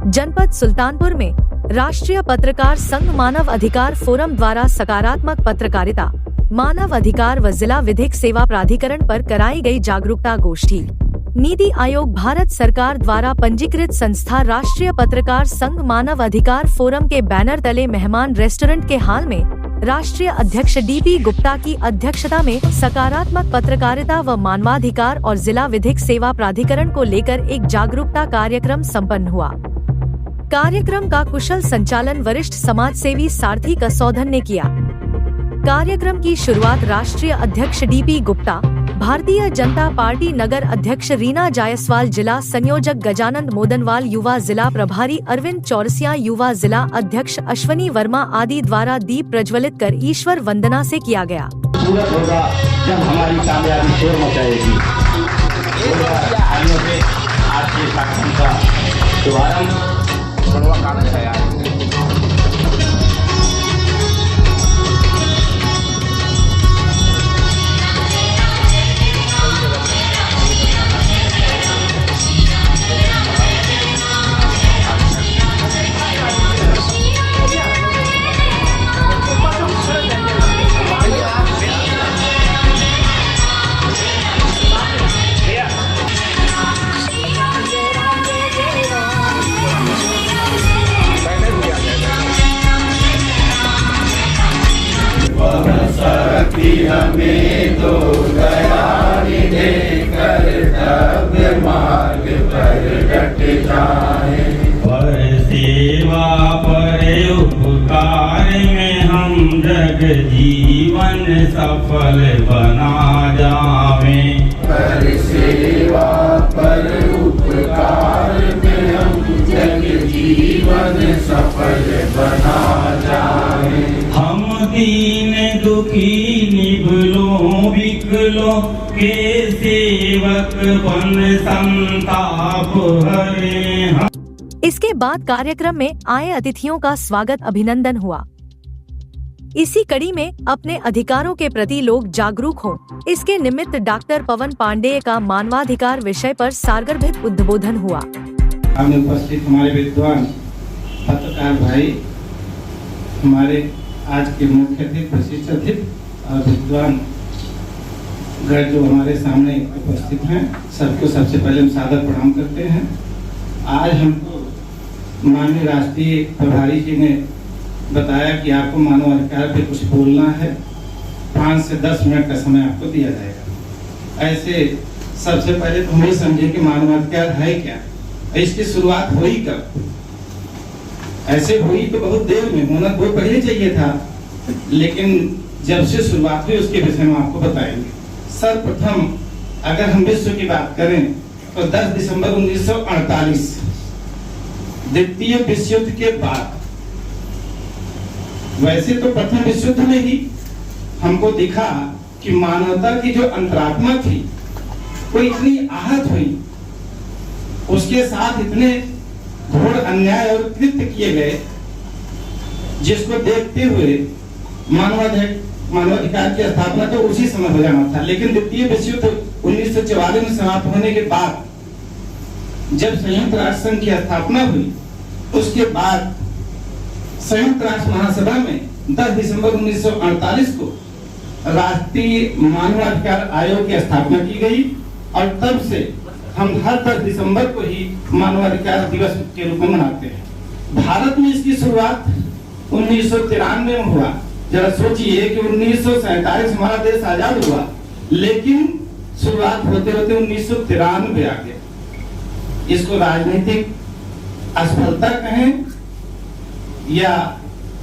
जनपद सुल्तानपुर में राष्ट्रीय पत्रकार संघ मानव अधिकार फोरम द्वारा सकारात्मक पत्रकारिता, मानव अधिकार व जिला विधिक सेवा प्राधिकरण पर कराई गई जागरूकता गोष्ठी। नीति आयोग भारत सरकार द्वारा पंजीकृत संस्था राष्ट्रीय पत्रकार संघ मानव अधिकार फोरम के बैनर तले मेहमान रेस्टोरेंट के हॉल में राष्ट्रीय अध्यक्ष DP गुप्ता की अध्यक्षता में सकारात्मक पत्रकारिता व मानवाधिकार और जिला विधिक सेवा प्राधिकरण को लेकर एक जागरूकता कार्यक्रम संपन्न हुआ। कार्यक्रम का कुशल संचालन वरिष्ठ समाजसेवी सारथी कसौधन ने किया। कार्यक्रम की शुरुआत राष्ट्रीय अध्यक्ष DP गुप्ता, भारतीय जनता पार्टी नगर अध्यक्ष रीना जायसवाल, जिला संयोजक गजानंद मोदनवाल, युवा जिला प्रभारी अरविंद चौरसिया, युवा जिला अध्यक्ष अश्वनी वर्मा आदि द्वारा दीप प्रज्वलित कर ईश्वर वंदना से किया गया। होगा जब हमारी कामयाबी शोर मचाएगी। आज के कार्यक्रम का शुभारंभ हमें तो दयालु देकर दिव्य मार्ग पर डट जाए। पर सेवा पर उपकार में हम जग जीवन सफल बना जावे। पर सेवा पर उपकार में हम जग जीवन सफल बना जाए। हम दीन दुखी निभलो विकलो के सेवक बन संताप हरे। इसके बाद कार्यक्रम में आए अतिथियों का स्वागत अभिनंदन हुआ। इसी कड़ी में अपने अधिकारों के प्रति लोग जागरूक हों, इसके निमित्त डॉक्टर पवन पांडेय का मानवाधिकार विषय पर सारगर्भित उद्बोधन हुआ। उपस्थित हमारे विद्वान पत्रकार भाई, हमारे आज के मुख्य अतिथि, विशिष्ट अतिथि और विद्वान गण जो हमारे सामने उपस्थित हैं, सबको सबसे पहले हम सादर प्रणाम करते हैं। आज हमको माननीय राष्ट्रीय प्रभारी जी ने बताया कि आपको मानवाधिकार पे कुछ बोलना है, 5 से 10 मिनट का समय आपको दिया जाएगा। ऐसे सबसे पहले तो हम ये समझे कि मानवाधिकार है क्या, इसकी शुरुआत हुई कब? ऐसे हुई तो बहुत देर में, होना बहुत पहले चाहिए था, लेकिन जब से शुरुआत हुई उसके विषय में आपको बताएंगे। सर्वप्रथम अगर हम विश्व की बात करें तो 10 दिसंबर 1948 द्वितीय विश्व युद्ध के बाद, वैसे तो प्रथम विश्व युद्ध में ही हमको दिखा कि मानवता की जो अंतरात्मा थी वो इतनी आहत हुई, उसके साथ इतने घोर अन्याय और कृत्य किए गए, जिसको देखते हुए मानवाधिकार की स्थापना तो उसी समय हो जाना था। लेकिन द्वितीय विश्व युद्ध 1944 में समाप्त होने के बाद जब संयुक्त राष्ट्र संघ की स्थापना हुई, उसके बाद संयुक्त राष्ट्र महासभा में 10 दिसंबर 1948 को राष्ट्रीय मानवाधिकार आयोग की स्थापना की गई और तब से हम हर 10 दिसंबर को ही मानवाधिकार दिवस के रूप में मनाते हैं। भारत में इसकी शुरुआत 1993 में हुआ। जरा सोचिए कि 1947 हमारा देश आजाद हुआ, लेकिन शुरुआत होते होते 1993 आ गया। इसको राजनीतिक असफलता कहें या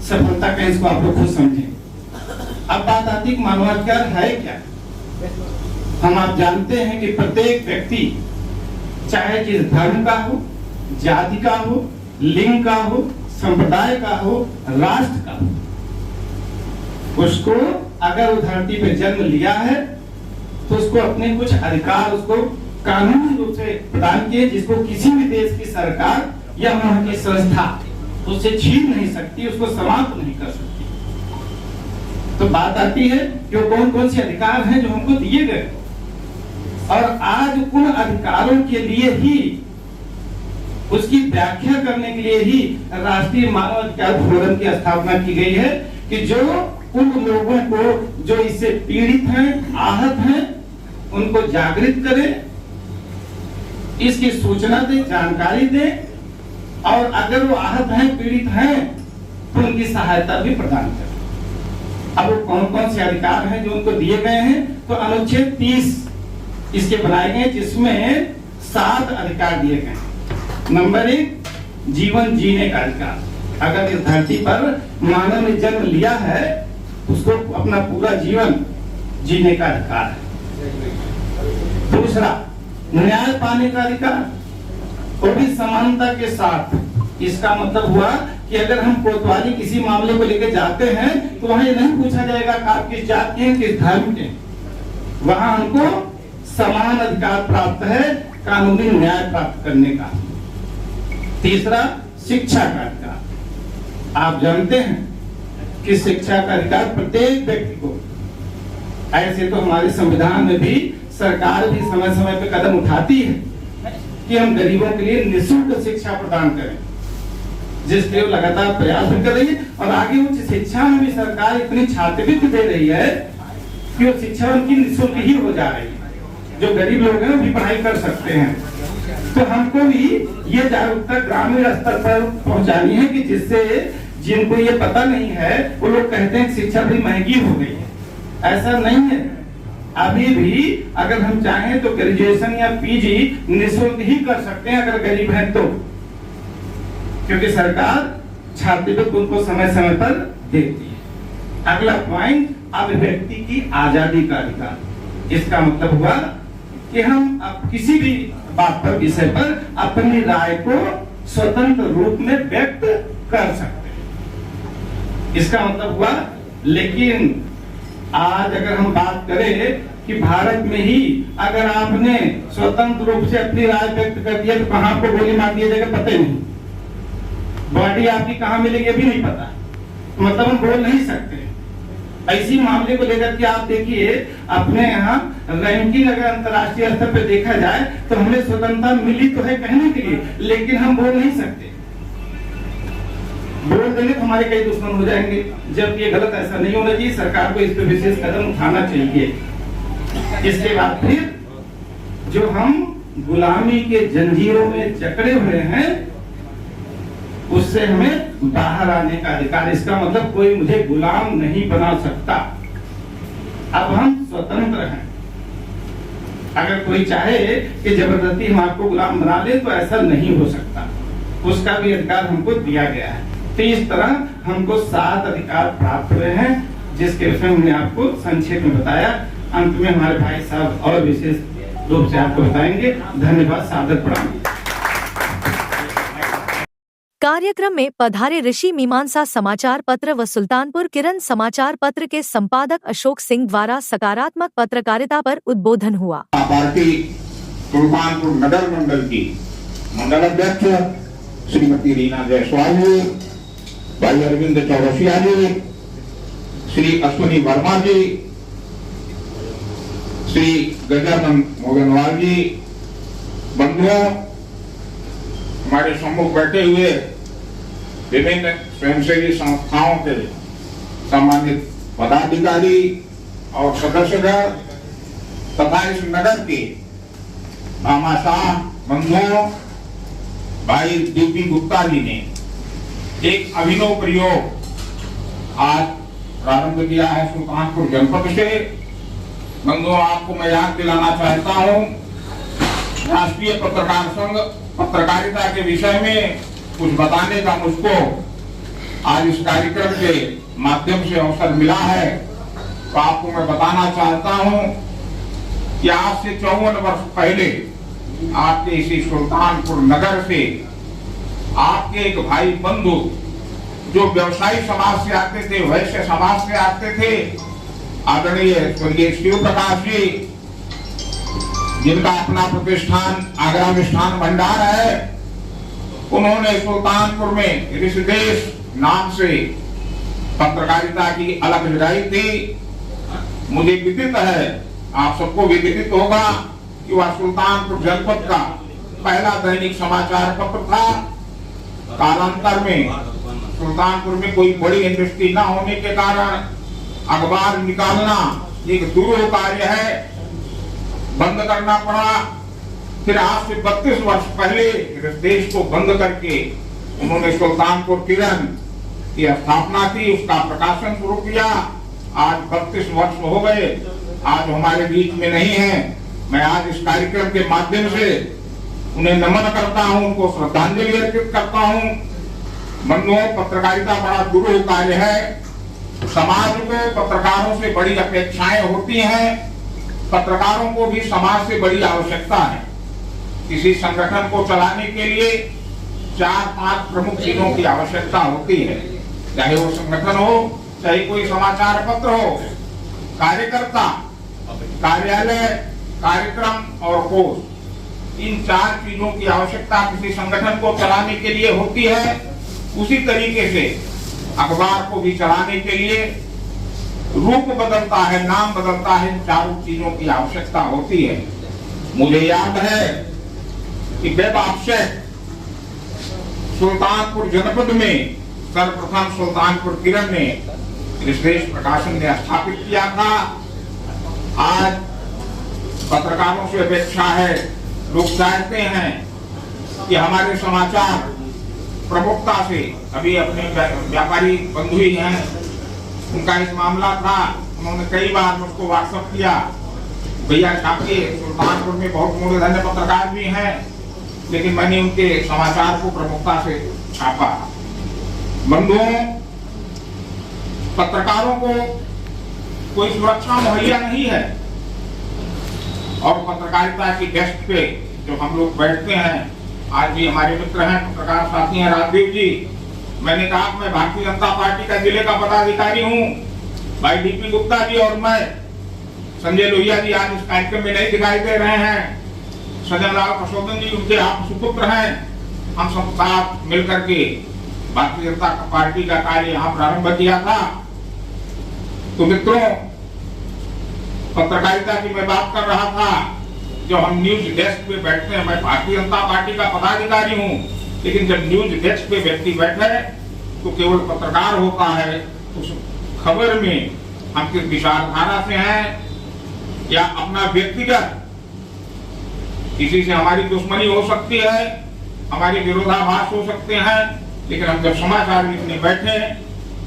सफलता कहें, इसको आप लोग खुद समझें। अब बात आती है मानवाधिकार है क्या। हम आप जानते हैं कि प्रत्येक व्यक्ति, चाहे किस धर्म का हो, जाति का हो, लिंग का हो, संप्रदाय का हो, राष्ट्र का हो, उसको अगर वो धरती पे जन्म लिया है तो उसको अपने कुछ अधिकार उसको कानूनी रूप से प्रदान किए, जिसको किसी भी देश की सरकार या वहां की संस्था उससे छीन नहीं सकती, उसको समाप्त नहीं कर सकती। तो बात आती है कि कौन कौन से अधिकार हैं जो हमको दिए गए, और आज उन अधिकारों के लिए ही उसकी व्याख्या करने के लिए ही राष्ट्रीय मानव अधिकार फोरम की स्थापना की गई है कि जो उन लोगों को जो इससे पीड़ित हैं, आहत हैं, उनको जागृत करें, इसकी सूचना दे, जानकारी दे, और अगर वो आहत हैं, पीड़ित हैं, तो उनकी सहायता भी प्रदान करें। अब वो कौन कौन से अधिकार हैं जो उनको दिए गए हैं, तो अनुच्छेद 30 इसके बनाए गए, जिसमें 7 अधिकार दिए गए। नंबर 1, जीवन जीने का अधिकार। अगर इस धरती पर मानव ने जन्म लिया है, उसको अपना पूरा जीवन जीने का अधिकार है। दूसरा, न्याय पाने का अधिकार, वो भी समानता के साथ। इसका मतलब हुआ कि अगर हम कोतवाली किसी मामले को लेकर जाते हैं तो वहां ये नहीं पूछा जाएगा कि आप किस जात के हैं, किस धर्म के। वहां हमको समान अधिकार प्राप्त है कानूनी न्याय प्राप्त करने का। तीसरा, शिक्षा का अधिकार। आप जानते हैं कि शिक्षा का अधिकार प्रत्येक व्यक्ति को, ऐसे तो हमारे संविधान में भी सरकार भी समय समय पे कदम उठाती है कि हम गरीबों के लिए निःशुल्क शिक्षा प्रदान करें, जिसके लिए लगातार प्रयास भी कर रही है। और आगे उच्च शिक्षा में भी सरकार इतनी छात्रवृत्ति दे रही है कि वो शिक्षा उनकी निःशुल्क ही हो जा रही है। जो गरीब लोग हैं वो भी पढ़ाई कर सकते हैं। तो हमको भी ये जागरूकता ग्रामीण स्तर पर पहुंचानी है कि जिससे जिनको ये पता नहीं है वो लोग कहते हैं शिक्षा बड़ी महंगी हो गई है। ऐसा नहीं है। अभी भी अगर हम चाहें तो ग्रेजुएशन या पीजी निःशुल्क ही कर सकते हैं अगर गरीब हैं तो, क्योंकि सरकार छात्रवृत्ति उनको समय समय पर देती है। अगला पॉइंट, अभिव्यक्ति की आजादी का अधिकार। इसका मतलब हुआ कि हम अब किसी भी बात पर, विषय पर अपनी राय को स्वतंत्र रूप में व्यक्त कर सकते हैं। इसका मतलब हुआ, लेकिन आज अगर हम बात करें कि भारत में ही अगर आपने स्वतंत्र रूप से अपनी राय व्यक्त कर दिया तो कहां आपको गोली मार दिया जाएगा पता ही नहीं, बॉडी आपकी कहां मिलेगी अभी नहीं पता, मतलब हम बोल नहीं सकते। ऐसी मामले को लेकर के आप देखिए, अपने यहाँ रैंकिंग अगर अंतर्राष्ट्रीय स्तर पर देखा जाए तो हमें स्वतंत्रता मिली तो है कहने के लिए, लेकिन हम बोल नहीं सकते। बोल देंगे तो हमारे कई दुश्मन हो जाएंगे, जबकि ये गलत, ऐसा नहीं होना चाहिए। सरकार को इस पर विशेष कदम उठाना चाहिए। इसके बाद फिर जो हम गुलामी के जंजीरों में जकड़े हुए हैं, उससे हमें बाहर आने का अधिकार। इसका मतलब कोई मुझे गुलाम नहीं बना सकता। अब हम स्वतंत्र हैं। अगर कोई चाहे कि जबरदस्ती हम आपको गुलाम बना ले तो ऐसा नहीं हो सकता, उसका भी अधिकार हमको दिया गया है। तो इस तरह हमको 7 अधिकार प्राप्त हुए हैं, जिसके विषय में हमने आपको संक्षेप में बताया। अंत में हमारे भाई साहब और विशेष रूप से आपको बताएंगे। धन्यवाद, सादर प्रणाम। कार्यक्रम में पधारे ऋषि मीमांसा समाचार पत्र व सुल्तानपुर किरण समाचार पत्र के संपादक अशोक सिंह द्वारा सकारात्मक पत्रकारिता पर उद्बोधन हुआ। पार्टी सुल्तानपुर नगर मंडल की मंडल अध्यक्ष श्रीमती रीना जायसवाल जी, भाई अरविंद चौरसिया जी, श्री अश्विनी वर्मा जी, श्री गजानन मोगनवाल जी, बंधुओं, हमारे सम्मुख बैठे हुए विभिन्न स्वयंसेवी संस्थाओं के सम्मानित पदाधिकारी और सदस्यगण तथा इस नगर के भामाशाह बंधुओं, भाई डीपी गुप्ता जी ने एक अभिनव प्रयोग आज प्रारंभ किया है सुल्तानपुर जनपद से। बंधुओं, आपको मैं याद दिलाना चाहता हूं, राष्ट्रीय पत्रकार संघ पत्रकारिता के विषय में कुछ बताने का मुझको आज इस कार्यक्रम के माध्यम से अवसर मिला है। तो आपको मैं बताना चाहता हूं कि आज से 54 वर्ष पहले आपके इसी सुल्तानपुर नगर से आपके एक भाई बंधु जो व्यवसायी समाज से आते थे, वैश्य समाज से आते थे, आदरणीय स्वर्गीय शिव प्रकाश जी, जिनका अपना प्रतिष्ठान आगरा मिष्ठान भंडार है, उन्होंने सुल्तानपुर में ऋषिदेश नाम से पत्रकारिता की अलग जगाई थी। मुझे विदित है, आप सबको भी विदित होगा कि वह सुल्तानपुर जनपद का पहला दैनिक समाचार पत्र था। कालांतर में सुल्तानपुर में कोई बड़ी इंडस्ट्री ना होने के कारण अखबार निकालना एक दुरूह कार्य है, बंद करना पड़ा। फिर आज से 32 वर्ष पहले इस देश को बंद करके उन्होंने सुल्तानपुर किरण की स्थापना की, उसका प्रकाशन शुरू किया। आज 32 वर्ष हो गए, आज हमारे बीच में नहीं है। मैं आज इस कार्यक्रम के माध्यम से उन्हें नमन करता हूं, उनको श्रद्धांजलि अर्पित करता हूं। बंधुओं, पत्रकारिता बड़ा दुरूह कार्य है। समाज को पत्रकारों से बड़ी अपेक्षाएं होती हैं, पत्रकारों को भी समाज से बड़ी आवश्यकता है। किसी संगठन को चलाने के लिए 4-5 प्रमुख चीजों की आवश्यकता होती है, चाहे वो संगठन हो, चाहे कोई समाचार पत्र हो। कार्यकर्ता, कार्यालय, कार्यक्रम और कोष, इन 4 चीजों की आवश्यकता किसी संगठन को चलाने के लिए होती है। उसी तरीके से अखबार को भी चलाने के लिए रूप बदलता है, नाम बदलता है, इन 4 चीजों की आवश्यकता होती है। मुझे याद है कि वेब ऑफसेट सुल्तानपुर जनपद में सर्वप्रथम सुल्तानपुर किरण ने देश प्रकाशन ने स्थापित किया था। आज पत्रकारों से अपेक्षा है, लोग चाहते हैं कि हमारे समाचार प्रमुखता से, अभी अपने व्यापारी बंधु ही हैं, उनका इस मामला था, उन्होंने कई बार मुझको व्हाट्सएप किया, भैया छापिए। सुल्तानपुर में बहुत मूल्यधन्य पत्रकार भी हैं, लेकिन मैंने उनके समाचार को प्रमुखता से छापा। बंधुओं, पत्रकारों को कोई सुरक्षा मुहैया नहीं है, और पत्रकारिता की डेस्क पे जो हम लोग बैठते हैं, आज भी हमारे मित्र हैं, पत्रकार साथी हैं राजदीप जी। मैंने कहा मैं भारतीय जनता पार्टी का जिले का पदाधिकारी हूँ, भाई डीपी गुप्ता जी और मैं, संजय लोहिया जी आज इस कार्यक्रम में नहीं दिखाई दे रहे हैं, सजन लाल प्रशोधन जी उनके आप सुपुत्र हैं, हम सब साथ मिलकर के भारतीय जनता पार्टी का कार्य यहाँ प्रारंभ किया था। तो मित्रों, पत्रकारिता की मैं बात कर रहा था। जो हम न्यूज डेस्क पे बैठते हैं, मैं भारतीय जनता पार्टी का पदाधिकारी हूँ, लेकिन जब न्यूज डेस्क पे व्यक्ति बैठे तो केवल पत्रकार होता है। उस खबर में हम किस विचारधारा से हैं या अपना व्यक्तिगत किसी से हमारी दुश्मनी हो सकती है, हमारी विरोधाभास हो सकते हैं, लेकिन हम जब समाचार लिखने बैठे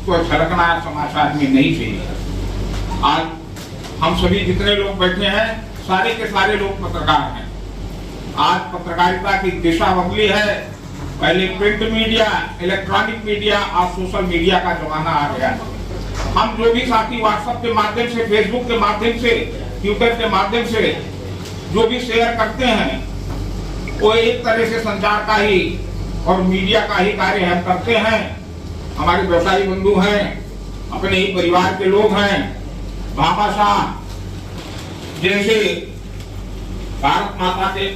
तो छलकना समाचार में नहीं चाहिए। आज हम सभी जितने लोग बैठे हैं, सारे के सारे लोग पत्रकार हैं। आज पत्रकारिता की दिशा बदली है। पहले प्रिंट मीडिया, इलेक्ट्रॉनिक मीडिया, आज सोशल मीडिया का जमाना आ गया है। हम जो भी साथी व्हाट्सएप के माध्यम से, फेसबुक के माध्यम से, ट्विटर के माध्यम से जो भी शेयर करते हैं, वो एक तरह से संचार का ही और मीडिया का ही कार्य हम करते हैं। हमारे व्यवसायी बंधु हैं, अपने ही परिवार के लोग हैं, भामाशाह जैसे भारत माता के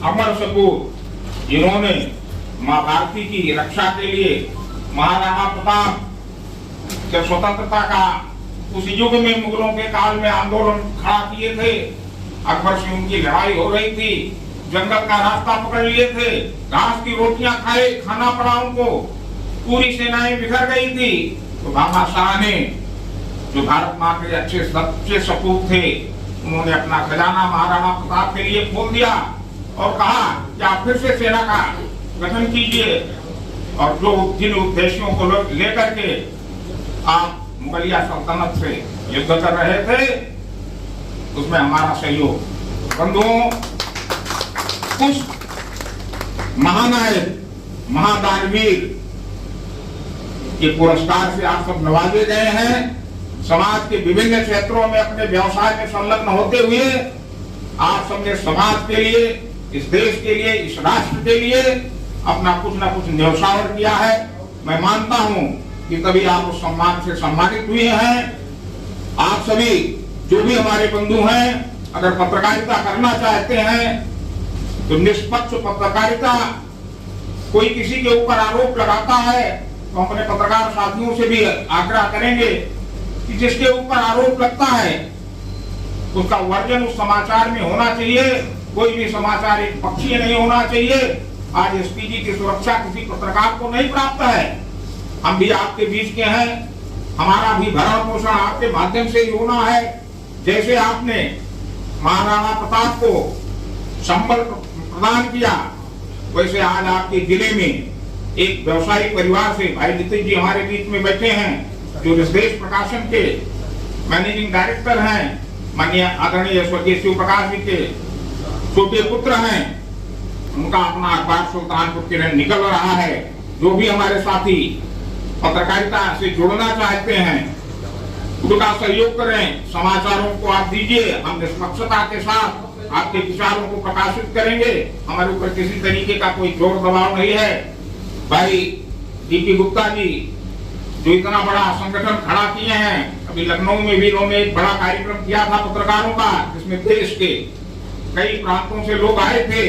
अमर सपूत, जिन्होंने मां भारती की रक्षा के लिए महाराणा प्रताप जब स्वतंत्रता का उस युग में मुगलों के काल में आंदोलन खड़ा किए थे, अकबर से उनकी लड़ाई हो रही थी, जंगल का रास्ता पकड़ लिए थे, घास की रोटियां खाना पड़ा उनको, पूरी सेनाएं बिखर गई थी। तो भामाशाह ने, जो भारत मां के अच्छे सच्चे सपूत थे, उन्होंने अपना खजाना महाराणा प्रताप के लिए खोल दिया और कहा कि आप फिर से सेना का गठन कीजिए, और जो जिन उद्देश्यों को लेकर के आप मुगलिया सल्तनत से युद्ध कर रहे थे, उसमें हमारा सहयोग। बंधुओं, कुछ महानायक, महादानवीर के पुरस्कार से आप सब नवाजे गए हैं। समाज के विभिन्न क्षेत्रों में अपने व्यवसाय में संलग्न होते हुए आप सबने समाज के लिए, इस देश के लिए, इस राष्ट्र के लिए अपना कुछ न कुछ न्यौछावर किया है। मैं मानता हूं कि तभी आप उस सम्मान से सम्मानित हुए हैं। आप सभी जो भी हमारे बंधु हैं, अगर पत्रकारिता करना चाहते हैं तो निष्पक्ष पत्रकारिता, कोई किसी के ऊपर आरोप लगाता है तो अपने पत्रकार साथियों से भी आग्रह करेंगे कि जिसके ऊपर आरोप लगता है उसका वर्जन उस समाचार में होना चाहिए। कोई भी समाचार एक पक्षीय नहीं होना चाहिए। आज एसपीजी की सुरक्षा किसी पत्रकार को नहीं प्राप्त है। हम भी आपके बीच के हैं, हमारा भी भरण पोषण आपके माध्यम से ही होना है। जैसे आपने महाराणा प्रताप को संबल प्रदान किया, वैसे आज आपके जिले में एक व्यवसायी परिवार से भाई नितिन जी हमारे बीच में बैठे हैं, जो देश प्रकाशन के मैनेजिंग डायरेक्टर हैं, माननीय आदरणीय स्वर्गीय शिव प्रकाश जी के छोटे पुत्र हैं। उनका अपना अखबार सुल्तानपुर किरण निकल रहा है। जो भी हमारे साथी पत्रकारिता से जुड़ना चाहते हैं, उनका सहयोग करें, समाचारों को आप दीजिए। हम निष्पक्षता के साथ आपके विचारों को प्रकाशित करेंगे। हमारे ऊपर किसी तरीके का कोई जोर दबाव नहीं है। भाई डीपी गुप्ता जी जो इतना बड़ा संगठन खड़ा किए हैं, अभी लखनऊ में भी इन्होंने एक बड़ा कार्यक्रम किया था पत्रकारों का, जिसमें देश के कई प्रांतों से लोग आए थे।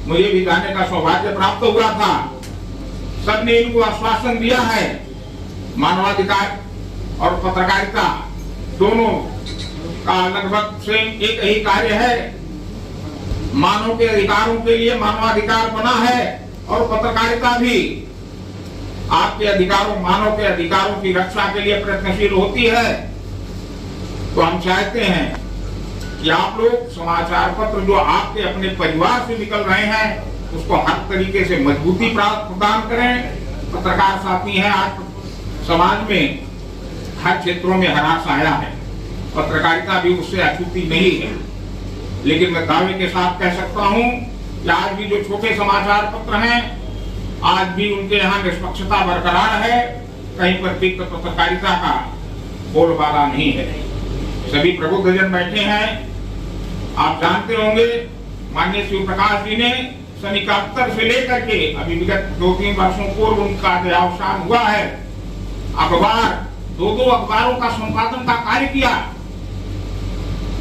मुझे भी जाने का सौभाग्य प्राप्त हुआ था। सबने इनको आश्वासन दिया है, मानवाधिकार और पत्रकारिता दोनों का लगभग सेम एक ही कार्य है। मानव के अधिकारों के लिए मानवाधिकार बना है और पत्रकारिता भी आपके अधिकारों, मानव के अधिकारों की रक्षा के लिए प्रयत्नशील होती है। तो हम चाहते हैं कि आप लोग समाचार पत्र जो आपके अपने परिवार से निकल रहे हैं, उसको हर तरीके से मजबूती प्रदान करें। पत्रकार साथी हैं, आज समाज में हर क्षेत्रों में हरास आया है, पत्रकारिता भी उससे अछूती नहीं है। लेकिन मैं दावे के साथ कह सकता हूं कि आज भी जो छोटे समाचार पत्र हैं, आज भी उनके यहाँ निष्पक्षता बरकरार है। कहीं पर भी पत्रकारिता का बोलबाला नहीं है। सभी प्रबुद्धजन बैठे हैं। आप जानते होंगे माननीय शिव प्रकाश जी ने सन 71 से लेकर के अभी विगत 2-3 वर्षों पूर्व उनका देहावसान हुआ है। अखबार 2 अखबारों का संपादन का कार्य किया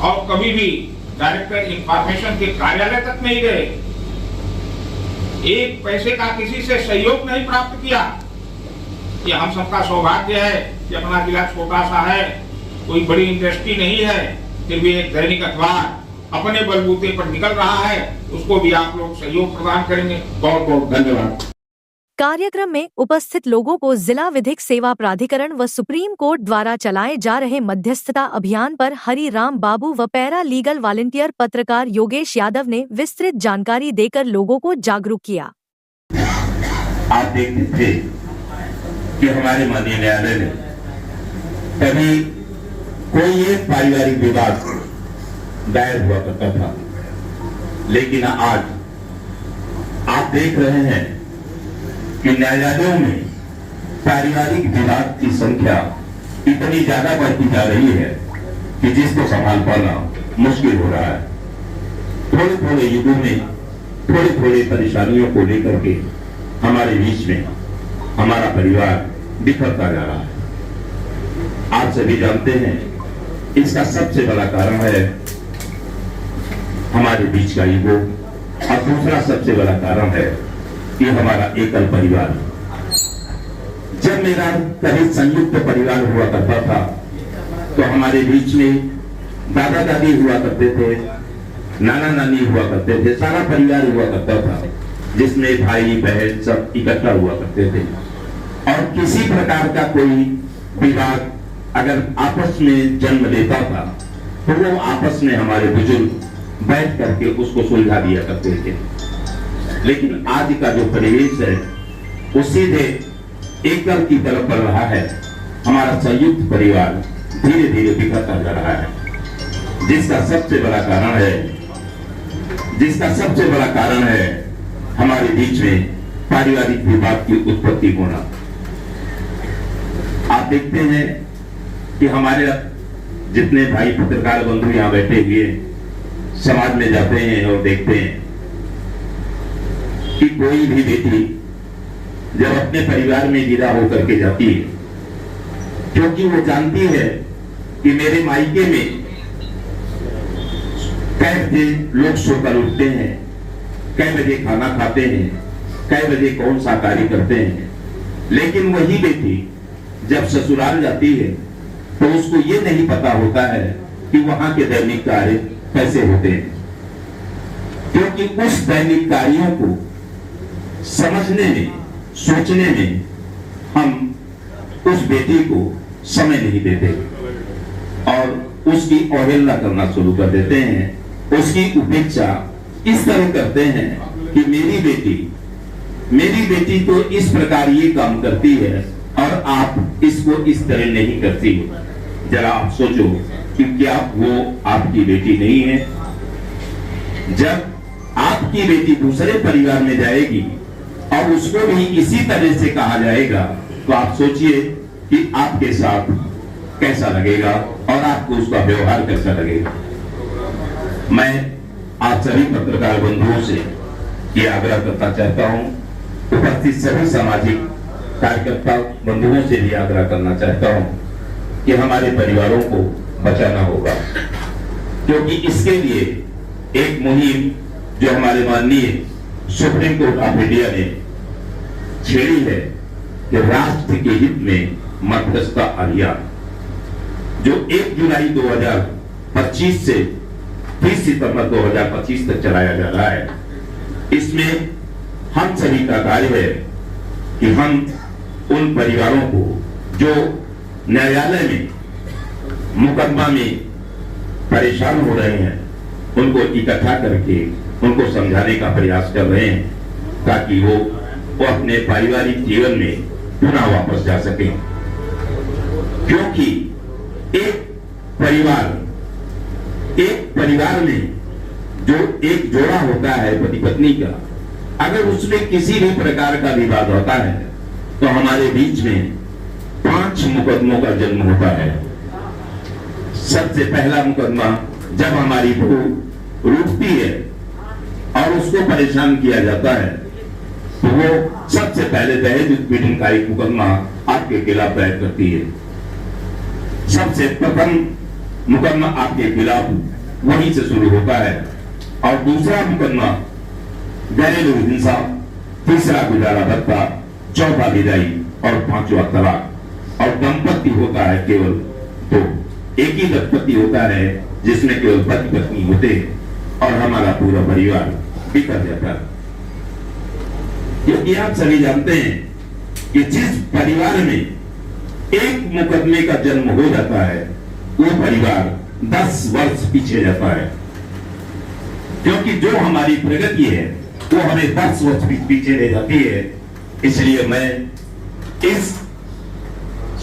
और कभी भी डायरेक्टर इंफॉर्मेशन के कार्यालय तक नहीं गए। एक पैसे का किसी से सहयोग नहीं प्राप्त किया। ये हम सबका सौभाग्य है कि अपना जिला छोटा सा है, कोई बड़ी इंडस्ट्री नहीं है, फिर भी एक दैनिक अखबार अपने बलबूते पर निकल रहा है। उसको भी आप लोग सहयोग प्रदान करेंगे। बहुत बहुत धन्यवाद। कार्यक्रम में उपस्थित लोगों को जिला विधिक सेवा प्राधिकरण व सुप्रीम कोर्ट द्वारा चलाए जा रहे मध्यस्थता अभियान पर हरि राम बाबू व पैरा लीगल वॉलंटियर पत्रकार योगेश यादव ने विस्तृत जानकारी देकर लोगों को जागरूक किया। आप देखते थे कि हमारे माननीय न्यायालय ने कभी कोई एक पारिवारिक विवाद दायर हुआ करता था, लेकिन आज आप देख रहे हैं कि न्यायालयों में पारिवारिक विवाद की संख्या इतनी ज्यादा बढ़ती जा रही है कि जिसको संभाल पाना मुश्किल हो रहा है। थोड़े थोड़े युगों में थोड़े थोड़े परेशानियों को लेकर के हमारे बीच में हमारा परिवार बिखरता जा रहा है। आप सभी जानते हैं इसका सबसे बड़ा कारण है हमारे बीच का ईगो, और दूसरा सबसे बड़ा कारण है कि हमारा एकल परिवार। जब मेरा कभी संयुक्त परिवार हुआ करता था तो हमारे बीच में दादा दादी हुआ करते थे, नाना नानी हुआ करते थे, सारा परिवार हुआ करता था, जिसमें भाई बहन सब इकट्ठा हुआ करते थे। और किसी प्रकार का कोई विवाद अगर आपस में जन्म लेता था तो वो आपस में हमारे बुजुर्ग बैठ करके उसको सुलझा दिया करते थे। लेकिन आज का जो परिवेश है वो सीधे एकल की तरफ बढ़ रहा है। हमारा संयुक्त परिवार धीरे धीरे बिखरता जा रहा है, जिसका सबसे बड़ा कारण है हमारे बीच में पारिवारिक विवाद की उत्पत्ति होना। आप देखते हैं कि हमारे जितने भाई पत्रकार बंधु यहाँ बैठे हुए समाज में जाते हैं और देखते हैं कि कोई भी बेटी जब अपने परिवार में विदा होकर के जाती है, क्योंकि वो जानती है कि मेरे मायके में कै बजे लोग सोकर उठते हैं, कै बजे खाना खाते हैं, कै बजे कौन सा कार्य करते हैं। लेकिन वही बेटी जब ससुराल जाती है तो उसको ये नहीं पता होता है कि वहां के दैनिक कार्य कैसे होते हैं। क्योंकि उस दैनिक कार्यों को समझने में, सोचने में हम उस बेटी को समय नहीं देते और उसकी अवहेलना करना शुरू कर देते हैं, उसकी उपेक्षा इस तरह करते हैं कि मेरी बेटी तो इस प्रकार ये काम करती है और आप इसको इस तरह नहीं करती हो। जरा आप सोचो कि क्या वो आपकी बेटी नहीं है? जब आपकी बेटी दूसरे परिवार में जाएगी और उसको भी इसी तरह से कहा जाएगा तो आप सोचिए कि आपके साथ कैसा लगेगा और आपको उसका व्यवहार कैसा लगेगा। मैं आप सभी पत्रकार बंधुओं से ये आग्रह करना चाहता हूं, उपस्थित सभी सामाजिक कार्यकर्ता बंधुओं से भी आग्रह करना चाहता हूं कि हमारे परिवारों को बचाना होगा, क्योंकि इसके लिए एक मुहिम जो हमारे माननीय सुप्रीम कोर्ट ऑफ इंडिया ने छेड़ी है कि राष्ट्र के हित में मध्यस्थता अभियान, जो 1 जुलाई 2025 से 30 सितंबर 2025 तक चलाया जा रहा है। इसमें हम सभी का कार्य है कि हम उन परिवारों को जो न्यायालय में मुकदमा में परेशान हो रहे हैं उनको इकट्ठा करके उनको समझाने का प्रयास कर रहे हैं, ताकि वो अपने पारिवारिक जीवन में पुनः वापस जा सके। क्योंकि एक परिवार में जो एक जोड़ा होता है पति पत्नी का, अगर उसमें किसी भी प्रकार का विवाद होता है तो हमारे बीच में 5 मुकदमों का जन्म होता है। सबसे पहला मुकदमा जब हमारी बहू रूठती है और उसको परेशान किया जाता है तो वो सबसे पहले दहेज उत्पीड़न का एक मुकदमा आपके खिलाफ दायर करती है। सबसे प्रथम मुकदमा आपके खिलाफ वहीं से शुरू होता है और दूसरा मुकदमा घरेलू हिंसा, तीसरा गुजारा भत्ता, चौथा विदाई और 5वां तलाक। और दंपति होता है केवल 2, एक ही दंपति होता है जिसमें केवल पति पत्नी होते हैं और हमारा पूरा परिवार बिखर जाता है। क्योंकि आप सभी जानते हैं कि जिस परिवार में एक मुकदमे का जन्म हो जाता है वो परिवार 10 वर्ष पीछे जाता है, क्योंकि जो हमारी प्रगति है वो हमें 10 वर्ष पीछे ले जाती है। इसलिए मैं इस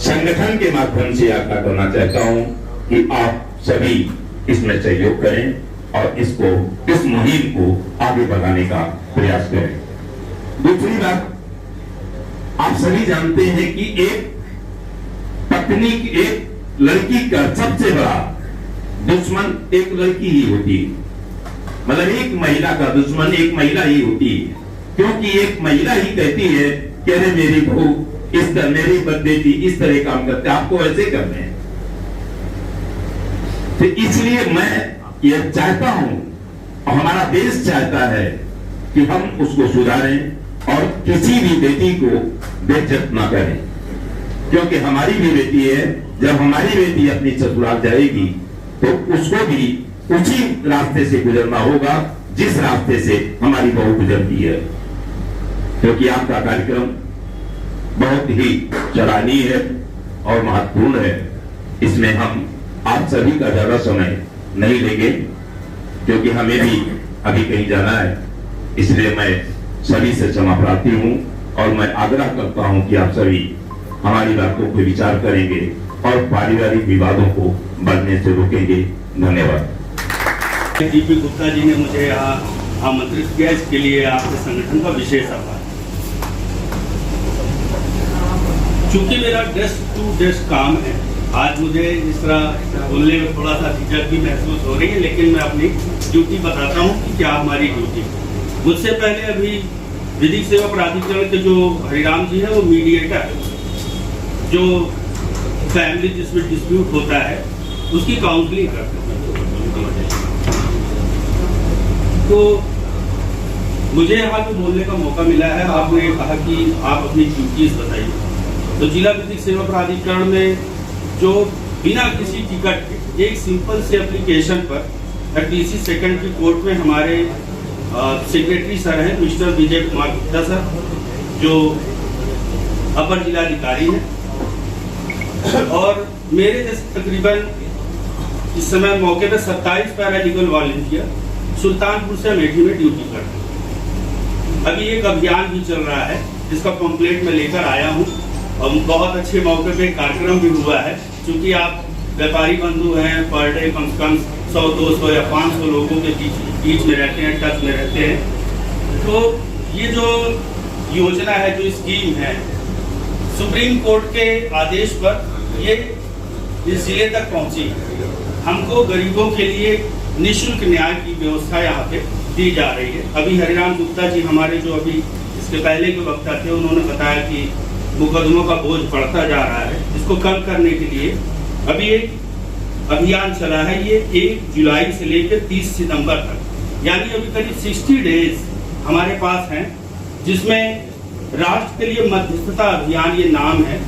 संगठन के माध्यम से आग्रह करना चाहता हूं कि आप सभी इसमें सहयोग करें और इस मुहिम को आगे बढ़ाने का प्रयास करें। दूसरी बात, आप सभी जानते हैं कि एक लड़की का सबसे बड़ा दुश्मन एक लड़की ही होती है। मतलब एक महिला का दुश्मन एक महिला ही होती है, क्योंकि एक महिला ही कहती है कि अरे मेरी बहू इस तरह, मेरी बेटी इस तरह काम करते, आपको ऐसे करने हैं। तो इसलिए मैं ये चाहता हूं और हमारा देश चाहता है कि हम उसको सुधारें और किसी भी बेटी को बेइज्जत ना करें, क्योंकि हमारी भी बेटी है। जब हमारी बेटी अपनी ससुराल जाएगी तो उसको भी उसी रास्ते से गुजरना होगा जिस रास्ते से हमारी बहू गुजरती है। क्योंकि आपका कार्यक्रम बहुत ही सराहनीय है और महत्वपूर्ण है। इसमें हम आप सभी का ज्यादा समय नहीं लेंगे, क्योंकि हमें भी अभी कहीं जाना है। इसलिए मैं सभी से क्षमा प्रार्थी हूं और मैं आग्रह करता हूं कि आप सभी हमारी बातों पर विचार करेंगे और पारिवारिक विवादों को बढ़ने से रोकेंगे। धन्यवाद। डीपी गुप्ता जी ने मुझे यहाँ आमंत्रित किया, इसके लिए आपके संगठन का विशेष आभार। चूंकि मेरा डेस्क टू डेस्क काम है, आज मुझे इस तरह बोलने में थोड़ा सा झिझक भी महसूस हो रही है, लेकिन मैं अपनी ड्यूटी बताता हूँ कि क्या हमारी ड्यूटी। मुझसे पहले अभी विधिक सेवा प्राधिकरण के जो हरिराम जी हैं वो मीडिएटर है, जो फैमिली जिसमें डिस्प्यूट होता है उसकी काउंसलिंग करते हैं। तो मुझे यहाँ पे बोलने का मौका मिला है। आपने कहा कि आप अपनी ड्यूटीज बताइए। तो जिला विधिक सेवा प्राधिकरण में जो बिना किसी टिकट के एक सिंपल से एप्लीकेशन पर डीसी सेकेंडरी कोर्ट में हमारे सेक्रेटरी सर हैं मिस्टर विजय कुमार गुप्ता सर, जो अपर जिलाधिकारी हैं, और मेरे जैसे तकरीबन इस समय मौके पर 27 पैरालीगल वॉलंटियर सुल्तानपुर से अमेठी में ड्यूटी कर रहे हैं। अभी एक अभियान भी चल रहा है जिसका पंपलेट मैं लेकर आया हूँ, और बहुत अच्छे मौके पे कार्यक्रम भी हुआ है। क्योंकि आप व्यापारी बंधु हैं, पर डे कम से कम 100, 200 या 500 लोगों के बीच में रहते हैं, टच में रहते हैं। तो ये जो योजना है, जो स्कीम है, सुप्रीम कोर्ट के आदेश पर ये इस जिले तक पहुंची। हमको गरीबों के लिए निःशुल्क न्याय की व्यवस्था यहाँ पे दी जा रही है। अभी हरिराम गुप्ता जी हमारे जो अभी इसके पहले के वक्ता थे, उन्होंने बताया कि मुकदमों का बोझ बढ़ता जा रहा है। इसको कम करने के लिए अभी एक अभियान चला है, ये 1 जुलाई से लेकर 30 सितंबर तक, यानी अभी करीब 60 डेज हमारे पास हैं, जिसमें राष्ट्र के लिए मध्यस्थता अभियान ये नाम है,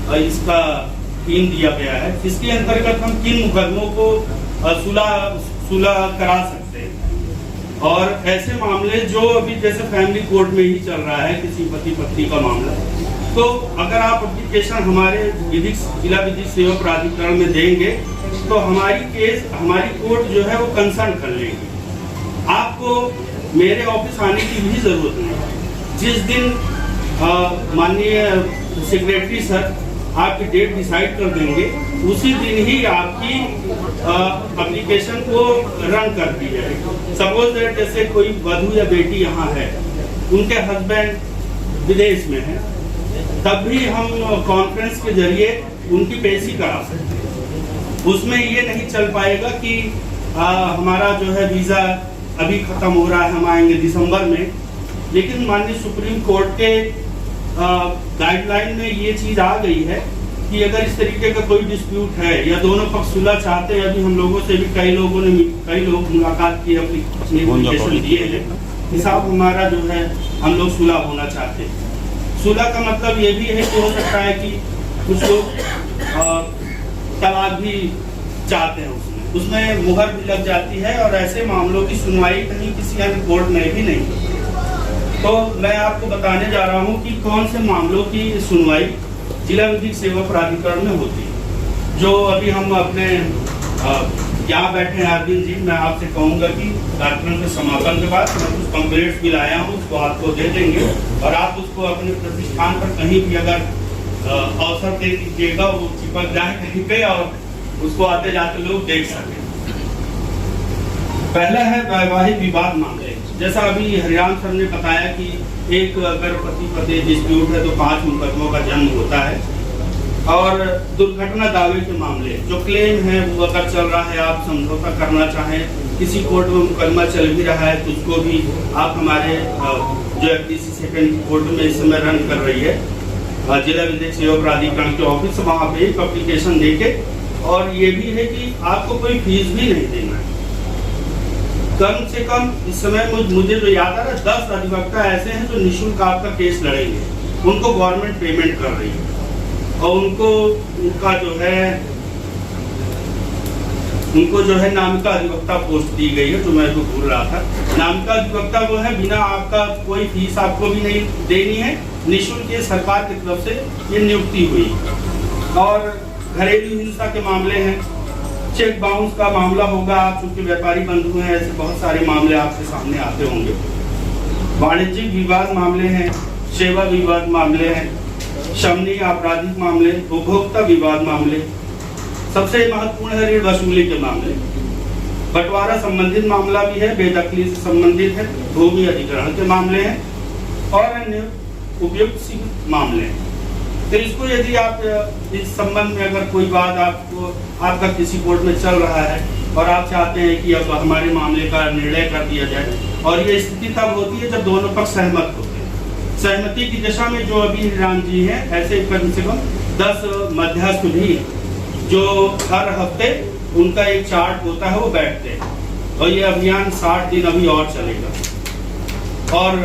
और इसका थीम दिया गया है। इसके अंतर्गत हम किन मुकदमों को सुलह करा सकते हैं, और ऐसे मामले जो अभी जैसे फैमिली कोर्ट में ही चल रहा है, किसी पति पत्नी का मामला, तो अगर आप एप्लीकेशन हमारे जिला विधिक सेवा प्राधिकरण में देंगे तो हमारी कोर्ट जो है वो कंसर्न कर लेगी। आपको मेरे ऑफिस आने की भी जरूरत नहीं। जिस दिन माननीय सेक्रेटरी सर आपकी डेट डिसाइड कर देंगे, उसी दिन ही आपकी एप्लीकेशन को रन कर दी जाएगी। सपोज दैट जैसे कोई वधू या बेटी यहाँ है, उनके हस्बैंड विदेश में है, तब भी हम कॉन्फ्रेंस के जरिए उनकी पेशी करा सकते हैं। उसमें ये नहीं चल पाएगा कि हमारा जो है वीज़ा अभी ख़त्म हो रहा है, हम आएंगे दिसंबर में। लेकिन माननीय सुप्रीम कोर्ट के गाइडलाइन में ये चीज़ आ गई है कि अगर इस तरीके का कोई डिस्प्यूट है या दोनों पक्ष सुलह चाहते हैं, अभी हम लोगों से भी कई लोग मुलाकात की, एप्लीकेशन दिए हैं कि साहब हमारा जो है हम लोग सुलह होना चाहते हैं। सुलह का मतलब ये भी है कि हो सकता है कि कुछ लोग तलाक भी चाहते हैं, उसमें मुहर भी लग जाती है, और ऐसे मामलों की सुनवाई कहीं किसी अन्य कोर्ट में भी नहीं। तो मैं आपको बताने जा रहा हूं कि कौन से मामलों की सुनवाई जिला विधिक सेवा प्राधिकरण में होती है। जो अभी हम अपने यहाँ बैठे हैं अरविंद जी, मैं आपसे कहूँगा कि कार्यक्रम के समापन के बाद मैं कुछ कंप्लेंट्स भी लाया हूँ, उसको आपको दे देंगे, और आप उसको अपने प्रतिष्ठान पर कहीं भी अगर अवसर दे दीजिएगा, वो चिपक जाए कहीं पे और उसको आते जाते लोग देख सकें। पहला है वैवाहिक विवाद मामले। जैसा अभी हरिराम सर ने बताया कि एक अगर पति पत्नी डिस्प्यूट है तो 5 मुकदमों का जन्म होता है, और दुर्घटना दावे के मामले जो क्लेम है वो अगर चल रहा है, आप समझौता करना चाहें, किसी कोर्ट में मुकदमा चल भी रहा है तो उसको भी आप हमारे जो FDC सेकंड कोर्ट में इस समय रन कर रही है जिला विधिक सेवा प्राधिकरण के ऑफिस, वहाँ पे एक एप्लीकेशन देके, और ये भी है कि आपको कोई फीस भी नहीं देना है। कम से कम इस समय मुझे जो याद आ रहा है 10 अधिवक्ता ऐसे हैं जो निःशुल्क आपका केस लड़ेंगे, उनको गवर्नमेंट पेमेंट कर रही है, और उनको जो है नामिका अधिवक्ता पोस्ट दी गई है, जो मैं तो भूल रहा था। नामिका अधिवक्ता वो है, बिना आपका कोई फीस आपको भी नहीं देनी है, निःशुल्क ये सरकार की तरफ से ये नियुक्ति हुई। और घरेलू हिंसा के मामले हैं, चेक बाउंस का मामला होगा, आप चूंकि व्यापारी बंधु हैं, ऐसे बहुत सारे मामले आपके सामने आते होंगे। वाणिज्यिक विवाद मामले हैं, सेवा विवाद मामले हैं, शमनी आपराधिक मामले, उपभोक्ता विवाद मामले, सबसे महत्वपूर्ण है ऋण वसूली के मामले, बंटवारा संबंधित मामला भी है, बेदखली से संबंधित है, भूमि अधिग्रहण के मामले हैं, और अन्य उपयुक्त मामले हैं। तो इसको यदि आप इस संबंध में अगर कोई बात आपका किसी कोर्ट में चल रहा है और आप चाहते हैं कि अब हमारे मामले का निर्णय कर दिया जाए, और ये स्थिति तब होती है जब दोनों पक्ष सहमत होते हैं। सहमति की दिशा में जो अभी राम जी हैं, ऐसे कम से कम 10 मध्यस्थ भी जो हर हफ्ते उनका एक चार्ट होता है वो बैठते हैं, और ये अभियान 60 दिन अभी और चलेगा। और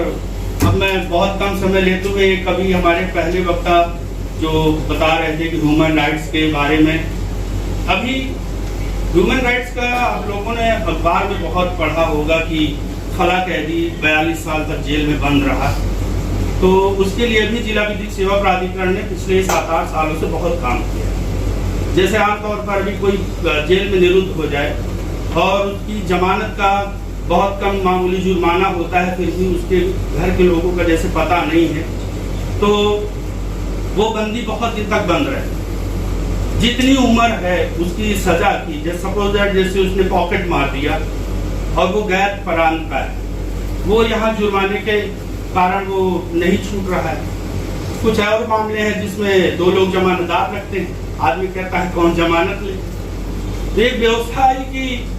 अब मैं बहुत कम समय लेते हुए कभी हमारे पहले वक्ता जो बता रहे थे कि ह्यूमन राइट्स के बारे में, अभी ह्यूमन राइट्स का आप लोगों ने अखबार में बहुत पढ़ा होगा कि खला कैदी 42 साल तक जेल में बंद रहा। तो उसके लिए भी जिला विधिक सेवा प्राधिकरण ने पिछले 7-8 सालों से बहुत काम किया। जैसे आमतौर पर भी कोई जेल में निरुद्ध हो जाए और उसकी जमानत का बहुत कम मामूली जुर्माना होता है, फिर भी उसके घर के लोगों का जैसे पता नहीं है, तो वो बंदी बहुत दिन तक बंद रहे। जितनी उम्र है उसकी सजा की, जैसे सपोज दैट जैसे उसने पॉकेट मार दिया और वो गैर प्रांत का है, वो यहाँ जुर्माने के कारण वो नहीं छूट रहा है। कुछ और मामले हैं जिसमें 2 लोग जमानतदार रखते हैं, आदमी कहता है कौन जमानत ले। तो एक व्यवस्था है कि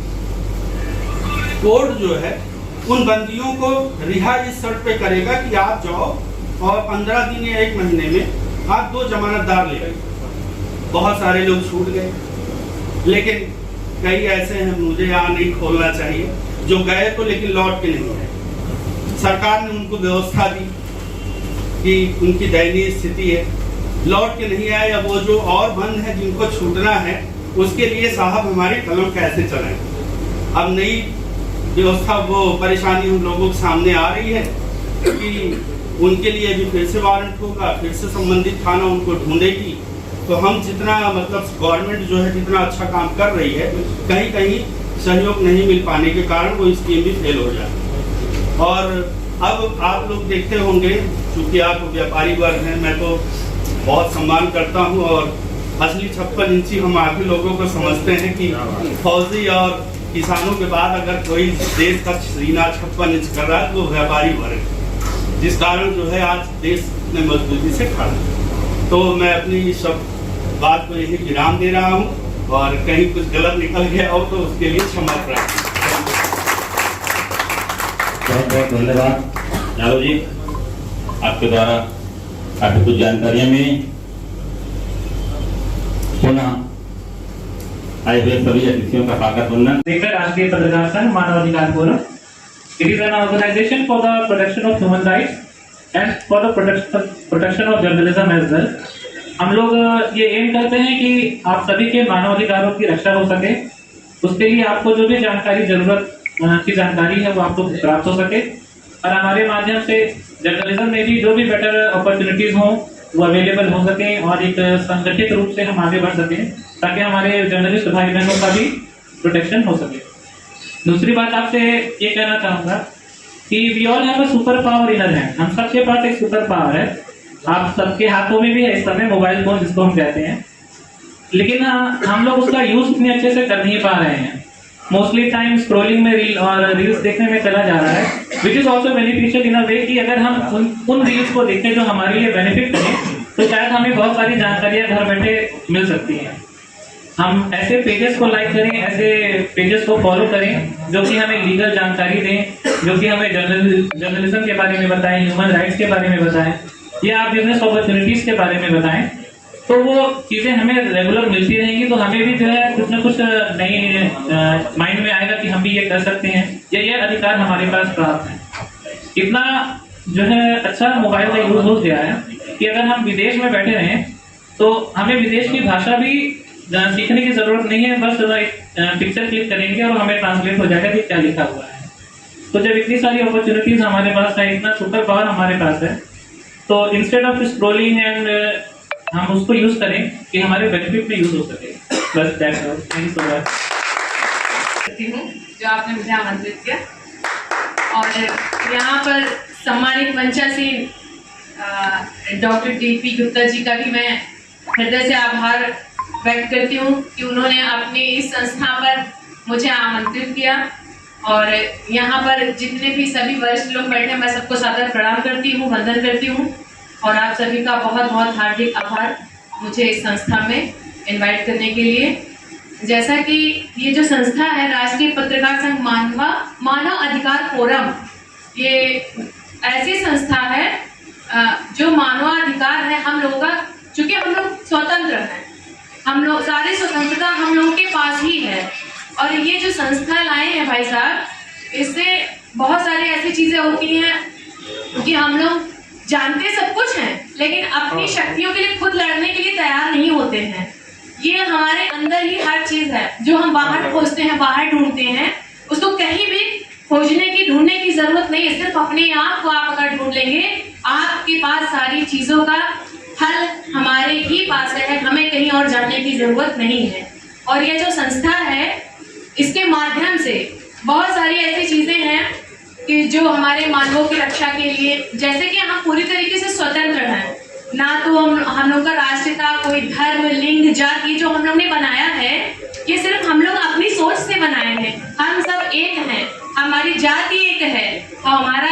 कोर्ट जो है उन बंदियों को रिहा इस शर्त पे करेगा कि आप जाओ और 15 दिन या 1 महीने में आप 2 जमानतदार ले आइए। बहुत सारे लोग छूट गए, लेकिन कई ऐसे हैं, मुझे यहाँ नहीं खोलना चाहिए, जो गए तो लेकिन लौट के नहीं आए। सरकार ने उनको व्यवस्था दी कि उनकी दयनीय स्थिति है, लौट के नहीं आए। अब वो जो और बंद है जिनको छूटना है, उसके लिए साहब हमारी कलम कैसे चलाएं। अब नई व्यवस्था वो परेशानी हम लोगों के सामने आ रही है कि उनके लिए भी फिर से वारंट होगा, फिर से संबंधित थाना उनको ढूंढेगी। तो हम जितना मतलब गवर्नमेंट जो है जितना अच्छा काम कर रही है, कहीं कहीं सहयोग नहीं मिल पाने के कारण वो स्कीम भी फेल हो जाती है। और अब आप लोग देखते होंगे, चूंकि आप व्यापारी वर्ग हैं, मैं तो बहुत सम्मान करता हूं और असली 56 इंची हम आगे लोगों को समझते हैं कि फौजी और किसानों के बाद अगर कोई देश का सीना 56 इंच कर रहा है तो व्यापारी वर्ग, जिस कारण जो है आज देश में मजबूती से खड़ा है। तो मैं अपनी सब बात को यही विराम दे रहा हूं और कहीं कुछ गलत निकल गया हो तो उसके लिए क्षमा प्रार्थना। बहुत बहुत धन्यवाद यादव जी, आपके द्वारा काफी कुछ जानकारियां मिली। पुनः आए हुए सभी अतिथियों का स्वागत वंदन। राष्ट्रीय पत्रकार संघ मानव अधिकार forum, it is an organization for the protection of human rights and for the protection of journalism as well। हम लोग ये एम करते हैं कि आप सभी के मानव अधिकारों की रक्षा हो सके, उसके लिए आपको जो भी जानकारी जरूरत की जानकारी है वो आपको प्राप्त हो सके और हमारे माध्यम से जर्नलिज्म में भी जो भी बेटर अपॉर्चुनिटीज हों वो अवेलेबल हो सके और एक संगठित रूप से हम आगे बढ़ सकें ताकि हमारे जर्नलिस्ट भाई बहनों का भी प्रोटेक्शन हो सके। दूसरी बात आपसे ये कहना चाहूँगा कि we all have a super power in our hand. हम सबके पास एक सुपर पावर है, आप सबके हाथों में भी है इस समय मोबाइल फोन जिसको हम कहते हैं, लेकिन हम लोग उसका यूज इतने अच्छे से कर नहीं पा रहे हैं। मोस्टली टाइम स्क्रोलिंग में रील्स देखने में चला जा रहा है, which is also beneficial in a way कि अगर हम उन रील्स को देखें जो हमारे लिए बेनिफिट करें तो शायद हमें बहुत सारी जानकारियां घर बैठे मिल सकती हैं। हम ऐसे पेजेस को लाइक करें, ऐसे पेजेस को फॉलो करें जो कि हमें लीगल जानकारी दें, जो कि हमें जर्नलिज्म के बारे में बताएं, ह्यूमन राइट्स के बारे में बताएं या आप बिजनेस अपॉर्चुनिटीज के बारे में बताएं। तो वो चीज़ें हमें रेगुलर मिलती रहेंगी तो हमें भी जो है कुछ ना कुछ नई माइंड में आएगा कि हम भी ये कर सकते हैं, ये अधिकार हमारे पास प्राप्त है। इतना जो है अच्छा मोबाइल का यूज हो गया है कि अगर हम विदेश में बैठे रहें तो हमें विदेश की भाषा भी सीखने की जरूरत नहीं है, बस पिक्चर क्लिक करेंगे और हमें ट्रांसलेट हो जाएगा कि क्या लिखा हुआ है। तो जब इतनी सारी अपॉर्चुनिटीज हमारे पास है, इतना सुपर पावर हमारे पास है, तो इंस्टेड ऑफ स्क्रोलिंग एंड हम उसको यूज करें कि हमारे बेनिफिट में यूज हो सके। बस that's all, thank you so much. जो आपने मुझे आमंत्रित किया और यहाँ पर सम्मानित मंचासीन डॉक्टर DP गुप्ता जी का भी मैं हृदय से आभार व्यक्त करती हूँ कि उन्होंने अपनी इस संस्था पर मुझे आमंत्रित किया और यहाँ पर जितने भी सभी वरिष्ठ लोग बैठे मैं सबको सादर प्रणाम करती हूँ, वंदन करती हूँ और आप सभी का बहुत बहुत हार्दिक आभार मुझे इस संस्था में इनवाइट करने के लिए। जैसा कि ये जो संस्था है राष्ट्रीय पत्रकार संघ मानव अधिकार फोरम, ये ऐसी संस्था है जो मानवाधिकार है हम लोगों का, चूंकि हम लोग स्वतंत्र हैं, हम लोग सारी स्वतंत्रता हम लोगों के पास ही है और ये जो संस्था लाए हैं भाई साहब, इससे बहुत सारी ऐसी चीजें होती हैं कि हम लोग जानते सब कुछ हैं लेकिन अपनी शक्तियों के लिए खुद लड़ने के लिए तैयार नहीं होते हैं। ये हमारे अंदर ही हर चीज है जो हम बाहर खोजते हैं, बाहर ढूंढते हैं, उसको कहीं भी खोजने की, ढूंढने की जरूरत नहीं है। सिर्फ अपने आप को आप अगर ढूंढ लेंगे, आपके पास सारी चीजों का हल हमारे ही पास है, हमें कहीं और जाने की जरूरत नहीं है। और ये जो संस्था है, इसके माध्यम से बहुत सारी ऐसी चीजें हैं कि जो हमारे मानवों की रक्षा के लिए, जैसे कि हम पूरी तरीके से स्वतंत्र हैं, ना तो हम लोग का राष्ट्र का कोई धर्म, लिंग, जाति जो हम लोग ने बनाया है, ये सिर्फ हम लोग अपनी सोच से बनाए हैं। हम सब एक हैं, हमारी जाति एक है और हमारा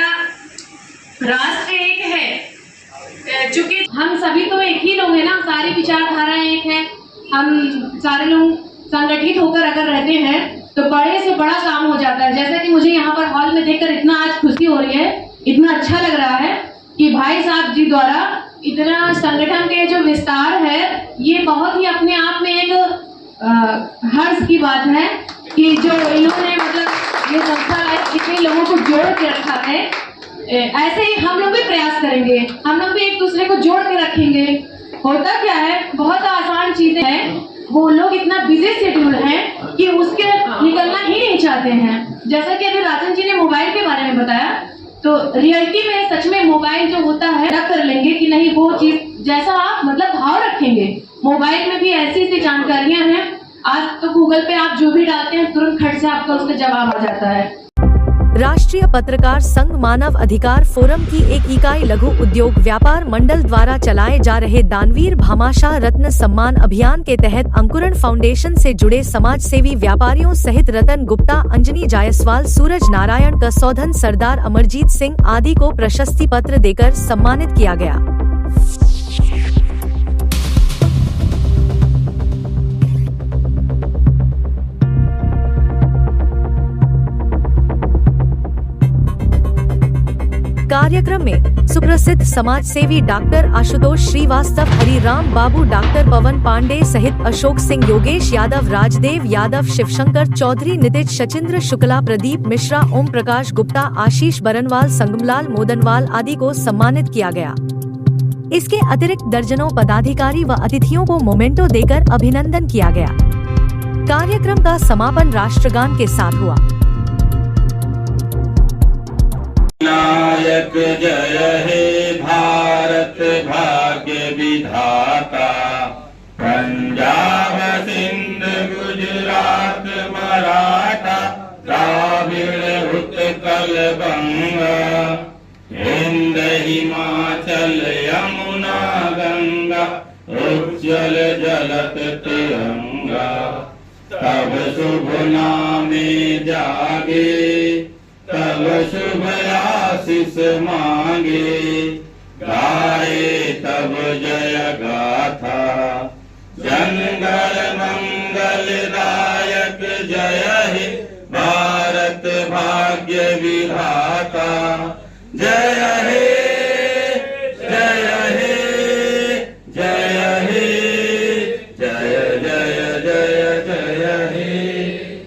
राष्ट्र एक है। चूंकि हम सभी तो एक ही लोग हैं ना, सारी विचारधाराएं एक है, हम सारे लोग संगठित होकर अगर रहते हैं तो बड़े से बड़ा काम हो जाता है। जैसे कि मुझे यहाँ पर हॉल में देखकर इतना आज खुशी हो रही है, इतना अच्छा लग रहा है कि भाई साहब जी द्वारा इतना संगठन के जो विस्तार है, ये बहुत ही अपने आप में एक हर्ष की बात है कि जो इन्होंने मतलब ये संस्था इतने लोगों को जोड़ के रखा है। ऐसे ही हम लोग भी प्रयास करेंगे, हम लोग भी एक दूसरे को जोड़ के रखेंगे। होता क्या है, बहुत आसान चीजें हैं, वो लोग इतना बिजी शेड्यूल हैं कि उसके निकलना ही नहीं चाहते हैं। जैसा कि अभी राजन जी ने मोबाइल के बारे में बताया, तो रियलिटी में सच में मोबाइल जो होता है तब कर लेंगे कि नहीं, वो चीज जैसा आप मतलब भाव रखेंगे। मोबाइल में भी ऐसी ऐसी जानकारियां हैं, आज तो गूगल पे आप जो भी डालते हैं तुरंत खट से आपका उसका जवाब आ जाता है। राष्ट्रीय पत्रकार संघ मानव अधिकार फोरम की एक इकाई लघु उद्योग व्यापार मंडल द्वारा चलाए जा रहे दानवीर भामाशाह रत्न सम्मान अभियान के तहत अंकुरण फाउंडेशन से जुड़े समाज सेवी व्यापारियों सहित रतन गुप्ता, अंजनी जायसवाल, सूरज नारायण कसौधन, सरदार अमरजीत सिंह आदि को प्रशस्ति पत्र देकर सम्मानित किया गया। कार्यक्रम में सुप्रसिद्ध समाज सेवी डॉक्टर आशुतोष श्रीवास्तव, हरिराम बाबू, डॉक्टर पवन पांडे सहित अशोक सिंह, योगेश यादव, राजदेव यादव, शिवशंकर चौधरी, नितिज, शचिंद्र शुक्ला, प्रदीप मिश्रा, ओम प्रकाश गुप्ता, आशीष बरनवाल, संगमलाल मोदनवाल आदि को सम्मानित किया गया। इसके अतिरिक्त दर्जनों पदाधिकारी व अतिथियों को मोमेंटो देकर अभिनंदन किया गया। कार्यक्रम का समापन राष्ट्रगान के साथ हुआ। नायक जय हे भारत भाग्य विधाता, पंजाब सिंध गुजरात मराठा द्राविड़ उत्कल बंगा, हिंद हिमाचल यमुना गंगा, उज्जवल जलत तिरंगा। तब शुभ नामे जागे, तब शुभ आशीष मांगे, गाए तब जय गाथा। जनगण मंगल दायक जय हे भारत भाग्य विधाता। जय हे जय हे जय हे जय जय जय जय हे।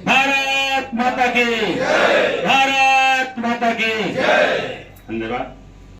भारत माता की जय, भारत माता की जय। धन्यवाद।